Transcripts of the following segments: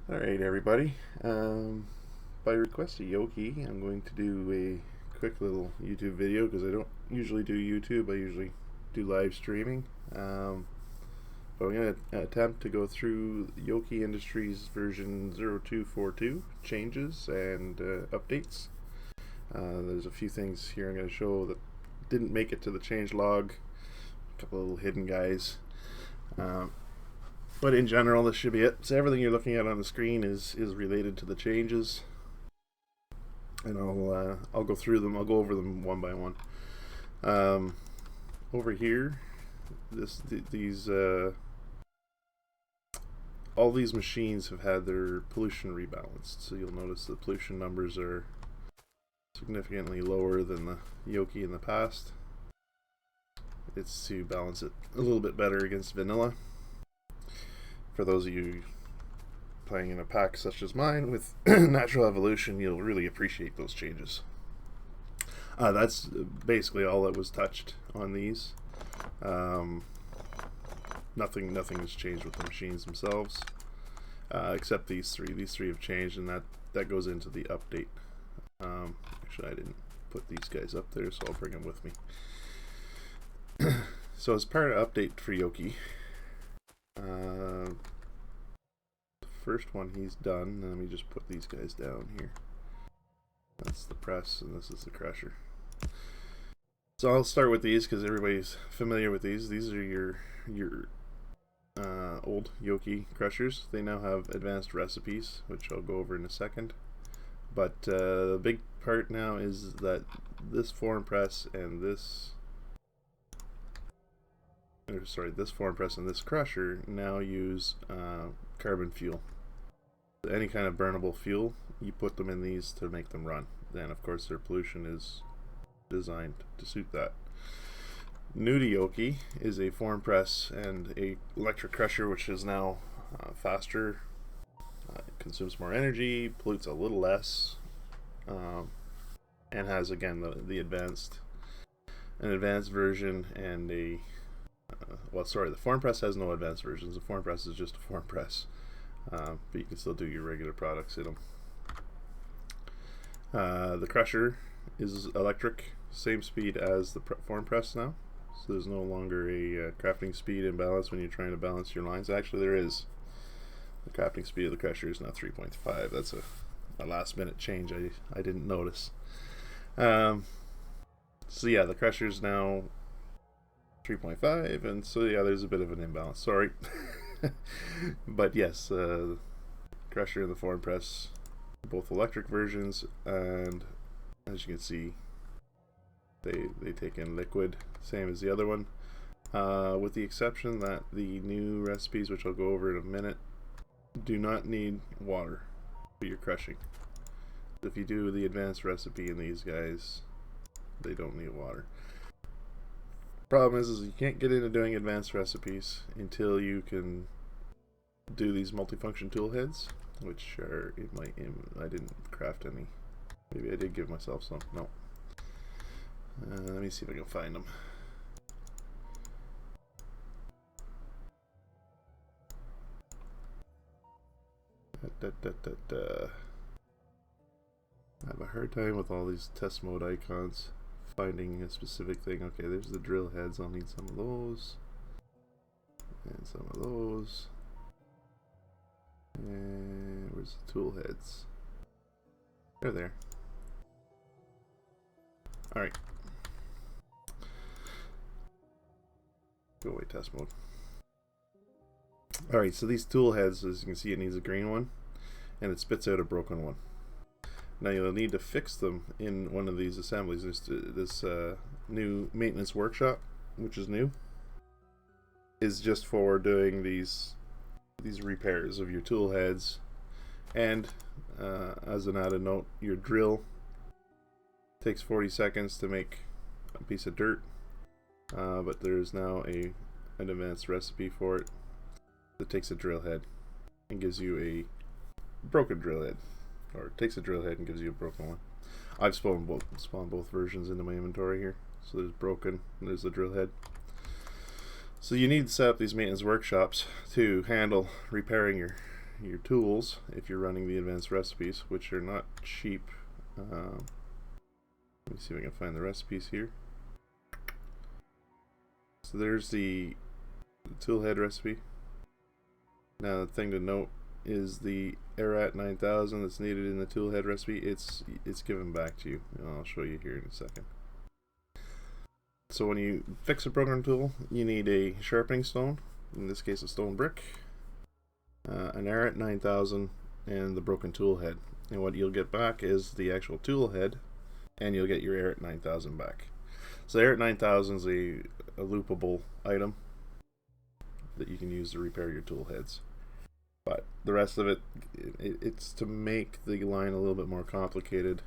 Alright, everybody. By request of Yoki, I'm going to do a quick little YouTube video because I don't usually do YouTube, I usually do live streaming. But I'm going to attempt to go through Yuoki-Industries version 0242 changes and updates. There's a few things here I'm going to show that didn't make it to the change log, a couple of little hidden guys. But in general, this should be it. So everything you're looking at on the screen is related to the changes, and I'll go through them. I'll go over them one by one. Over here, all these machines have had their pollution rebalanced. So you'll notice the pollution numbers are significantly lower than the Yoki in the past. It's to balance it a little bit better against vanilla. For those of you playing in a pack such as mine with Natural Evolution, you'll really appreciate those changes. That's basically all that was touched on these. Nothing has changed with the machines themselves, except these three. These three have changed, and that goes into the update. Actually, I didn't put these guys up there, so I'll bring them with me. So as part of update for Yoki, the first one he's done. Let me just put these guys down here. That's the press, and this is the crusher. So I'll start with these because everybody's familiar with these. These are your old Yoki crushers. They now have advanced recipes, which I'll go over in a second. But the big part now is that this form press and this form press and this crusher now use carbon fuel. Any kind of burnable fuel, you put them in these to make them run. Then of course their pollution is designed to suit that. New to Yoki is a form press and a electric crusher, which is now faster, consumes more energy, pollutes a little less, and has again the advanced version and a the form press has no advanced versions. The form press is just a form press, but you can still do your regular products in them. The crusher is electric, same speed as the form press now, so there's no longer a crafting speed imbalance when you're trying to balance your lines. Actually, there is. The crafting speed of the crusher is now 3.5. That's a last minute change I didn't notice. So yeah, the crusher is now 3.5, and so yeah, there's a bit of an imbalance. Sorry. But yes, crusher and the form press, both electric versions, and as you can see, they take in liquid, same as the other one, with the exception that the new recipes, which I'll go over in a minute, do not need water for your crushing. If you do the advanced recipe in these guys, they don't need water. Problem is you can't get into doing advanced recipes until you can do these multifunction tool heads, which are I didn't craft any. Maybe I did give myself some. No. Let me see if I can find them. I have a hard time with all these test mode icons finding a specific thing. Okay, there's the drill heads. I'll need some of those and some of those. And where's the tool heads? They're there. Alright. Go away, test mode. Alright, so these tool heads, as you can see, it needs a green one, and it spits out a broken one. Now you'll need to fix them in one of these assemblies. There's this new maintenance workshop, which is new, is just for doing these repairs of your tool heads. And as an added note, your drill takes 40 seconds to make a piece of dirt, but there's now an advanced recipe for it that takes a drill head and gives you a broken drill head. Or it takes a drill head and gives you a broken one. I've spawned both versions into my inventory here. So there's broken, and there's the drill head. So you need to set up these maintenance workshops to handle repairing your tools if you're running the advanced recipes, which are not cheap. Let me see if I can find the recipes here. So there's the tool head recipe. Now the thing to note is the Arat 9000 that's needed in the tool head recipe, it's given back to you. I'll show you here in a second. So when you fix a program tool, you need a sharpening stone, in this case a stone brick, an Arat 9000, and the broken tool head. And what you'll get back is the actual tool head, and you'll get your Arat 9000 back. So Arat 9000 is a loopable item that you can use to repair your tool heads. But the rest of it, it's to make the line a little bit more complicated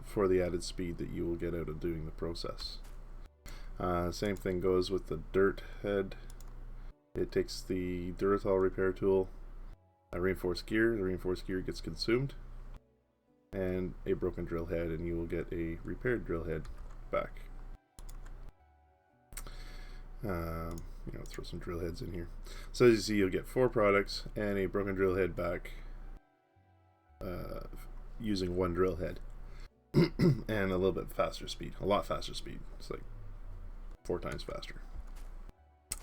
for the added speed that you will get out of doing the process. Same thing goes with the dirt head. It takes the Duratol repair tool, a reinforced gear, the reinforced gear gets consumed, and a broken drill head, and you will get a repaired drill head back. Throw some drill heads in here. So as you see, you'll get 4 products and a broken drill head back using 1 drill head. And a little bit faster speed, a lot faster speed. It's like 4 times faster.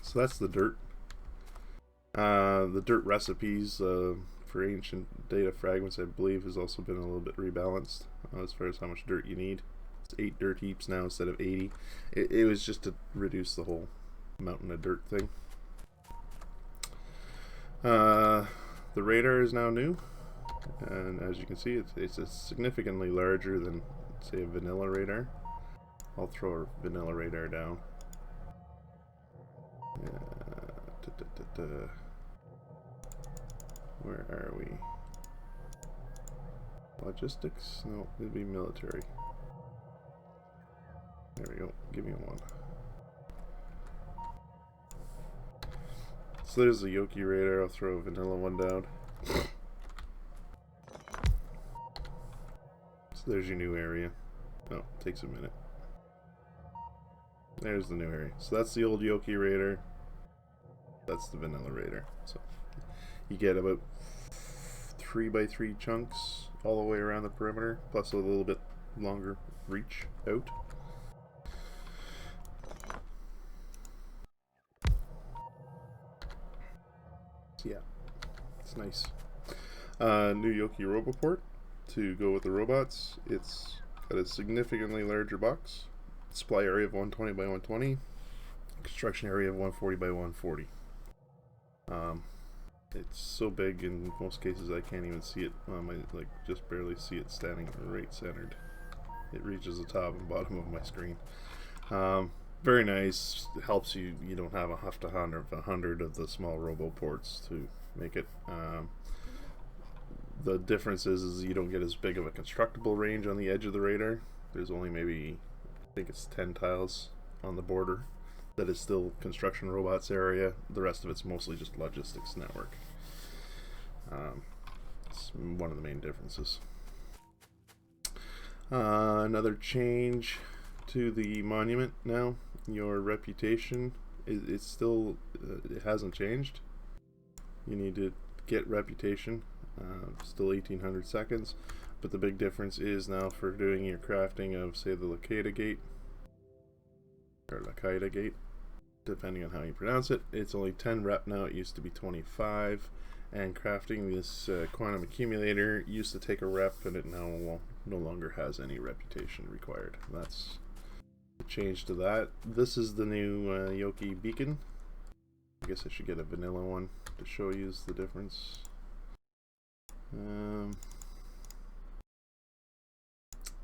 So that's the dirt. The dirt recipes for ancient data fragments, I believe, has also been a little bit rebalanced as far as how much dirt you need. It's 8 dirt heaps now instead of 80. It was just to reduce the whole mountain of dirt thing. The radar is now new, and as you can see, it's a significantly larger than, say, a vanilla radar. I'll throw a vanilla radar down. Where are we? Logistics? No, it'd be military. There we go. Give me one. So there's the Yuoki radar. I'll throw a vanilla one down. So there's your new area. Oh, it takes a minute. There's the new area. So that's the old Yuoki radar. That's the vanilla radar. So you get about 3x3 chunks all the way around the perimeter, plus a little bit longer reach out. So yeah, it's nice. New Yuoki Roboport to go with the robots. It's got a significantly larger box. Supply area of 120 by 120. Construction area of 140 by 140. It's so big in most cases I can't even see it. I just barely see it standing right centered. It reaches the top and bottom of my screen. Very nice. It helps you. You don't have to have 100 of the small roboports to make it. The difference is you don't get as big of a constructible range on the edge of the radar. There's only maybe, I think it's 10 tiles on the border. That is still construction robots area. The rest of it's mostly just logistics network. It's one of the main differences. Another change to the monument now. Your reputation it's still it hasn't changed. You need to get reputation. Still 1800 seconds, but the big difference is now for doing your crafting of, say, the Lakeda gate or Lakeda gate, depending on how you pronounce it. It's only 10 rep now. It used to be 25. And crafting this quantum accumulator used to take a rep, and it now no longer has any reputation required. That's the change to that. This is the new Yuoki beacon. I guess I should get a vanilla one to show you the difference.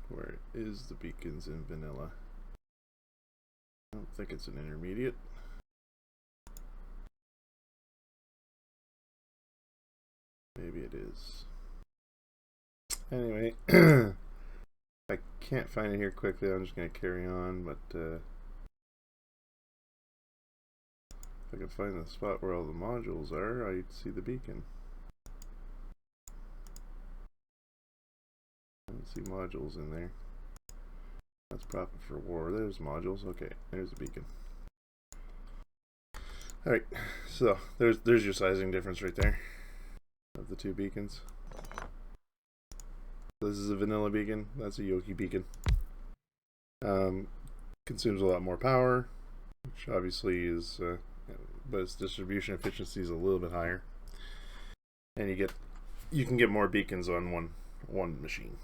Where is the beacons in vanilla? I don't think it's an intermediate. Maybe it is. Anyway, I can't find it here quickly. I'm just going to carry on, but if I can find the spot where all the modules are, I'd see the beacon. I don't see modules in there. That's profit for war. There's modules. Okay, there's the beacon. Alright, so there's your sizing difference right there of the two beacons. This is a vanilla beacon, that's a Yoki beacon. Consumes a lot more power, which obviously is, but its distribution efficiency is a little bit higher, and you can get more beacons on one machine.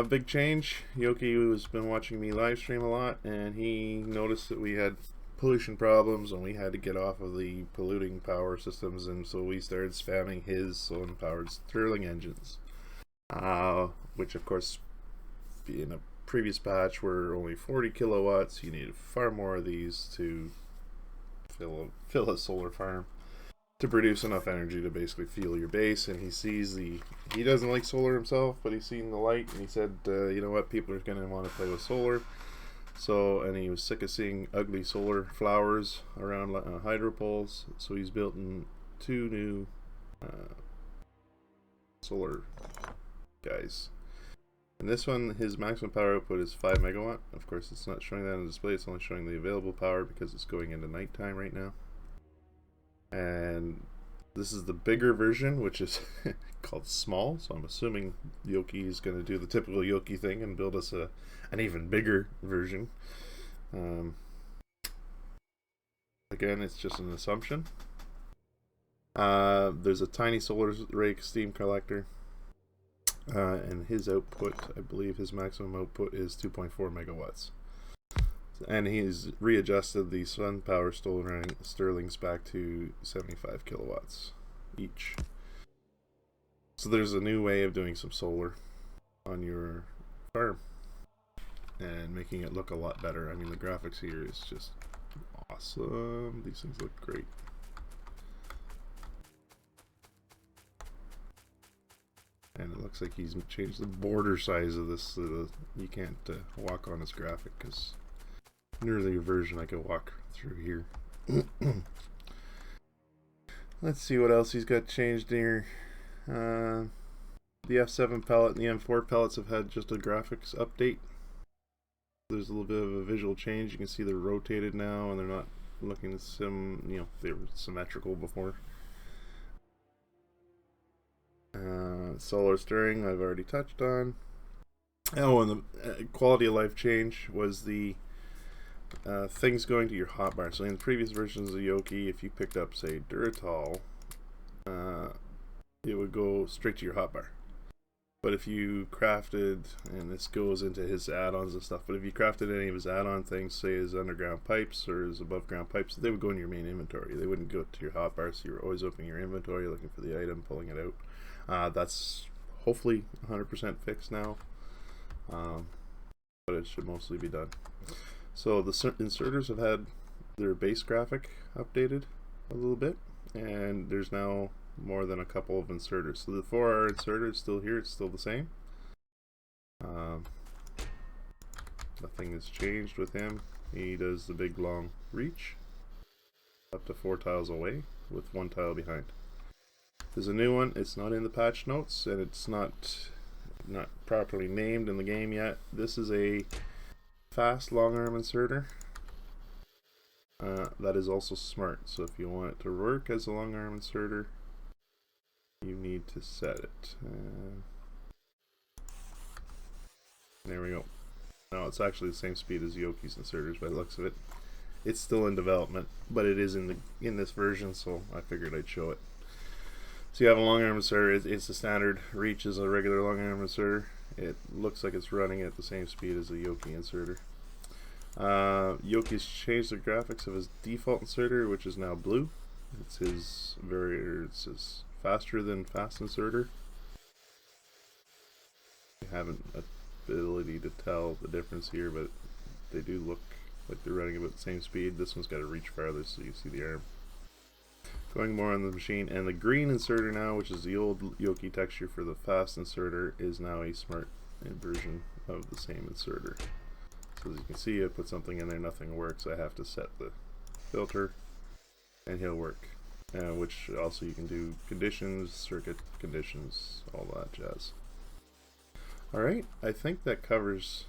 Big change. Yoki has been watching me live stream a lot, and he noticed that we had pollution problems and we had to get off of the polluting power systems, and so we started spamming his own powered Stirling engines, which of course, in a previous patch were only 40 kilowatts. You needed far more of these to fill a solar farm, to produce enough energy to basically fuel your base. And he doesn't like solar himself, but he's seen the light, and he said, you know what, people are going to want to play with solar. So, and he was sick of seeing ugly solar flowers around hydro poles, so he's built in 2 new solar guys. And this one, his maximum power output is 5 megawatt. Of course, it's not showing that on the display, it's only showing the available power because it's going into nighttime right now. And this is the bigger version, which is called small, so I'm assuming Yoki is going to do the typical Yoki thing and build us an even bigger version. Again, it's just an assumption. There's a tiny solar rake steam collector, and his output, I believe his maximum output is 2.4 megawatts. And he's readjusted the sun power Stirlings back to 75 kilowatts each. So there's a new way of doing some solar on your farm and making it look a lot better. I mean, the graphics here is just awesome. These things look great. And it looks like he's changed the border size of this so that you can't walk on this graphic, because in an earlier version I could walk through here. Let's see what else he's got changed here. The F7 pellet and the M4 pellets have had just a graphics update. There's a little bit of a visual change. You can see they're rotated now, and they're not looking they were symmetrical before. Solar stirring I've already touched on. Oh, and the quality of life change was the things going to your hotbar. So in the previous versions of Yoki, if you picked up, say, Duratol, it would go straight to your hotbar. But if you crafted, and this goes into his add-ons and stuff, but if you crafted any of his add-on things, say his underground pipes or his above ground pipes, they would go in your main inventory. They wouldn't go to your hotbar, so you were always opening your inventory, looking for the item, pulling it out. That's hopefully 100% fixed now, but it should mostly be done. So the inserters have had their base graphic updated a little bit, and there's now more than a couple of inserters. So the 4R inserter is still here, it's still the same. Nothing has changed with him. He does the big long reach up to 4 tiles away with 1 tile behind. There's a new one, it's not in the patch notes, and it's not properly named in the game yet. This is a fast long arm inserter that is also smart. So if you want it to work as a long arm inserter, you need to set it. There we go. Now it's actually the same speed as Yoki's inserters by the looks of it. It's still in development, but it is in this version, so I figured I'd show it. So you have a long arm inserter. It's the standard reach as a regular long arm inserter. It looks like it's running at the same speed as a Yoki inserter. Yoki's changed the graphics of his default inserter, which is now blue. It's his faster than fast inserter. I haven't ability to tell the difference here, but they do look like they're running about the same speed. This one's got to reach farther so you see the arm going more on the machine. And the green inserter now, which is the old Yoki texture for the fast inserter, is now a smart version of the same inserter. So as you can see, I put something in there, nothing works. I have to set the filter and he'll work. Which also you can do conditions, circuit conditions, all that jazz. Alright, I think that covers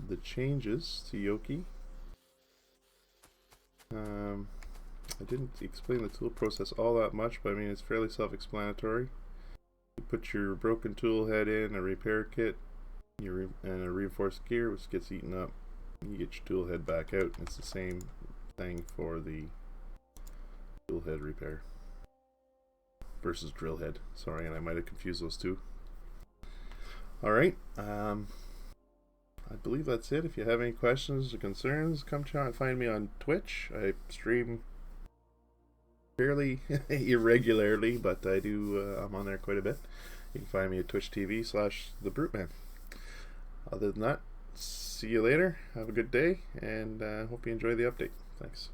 the changes to Yoki. I didn't explain the tool process all that much, but I mean it's fairly self-explanatory. You put your broken tool head in, a repair kit, and a reinforced gear, which gets eaten up. You get your tool head back out, and it's the same thing for the tool head repair versus drill head. Sorry, and I might have confused those two. Alright, I believe that's it. If you have any questions or concerns, come try and find me on Twitch. I stream fairly irregularly, but I do, I'm on there quite a bit. You can find me at Twitch TV/TheBruteMan. Other than that, see you later. Have a good day, and hope you enjoy the update. Thanks.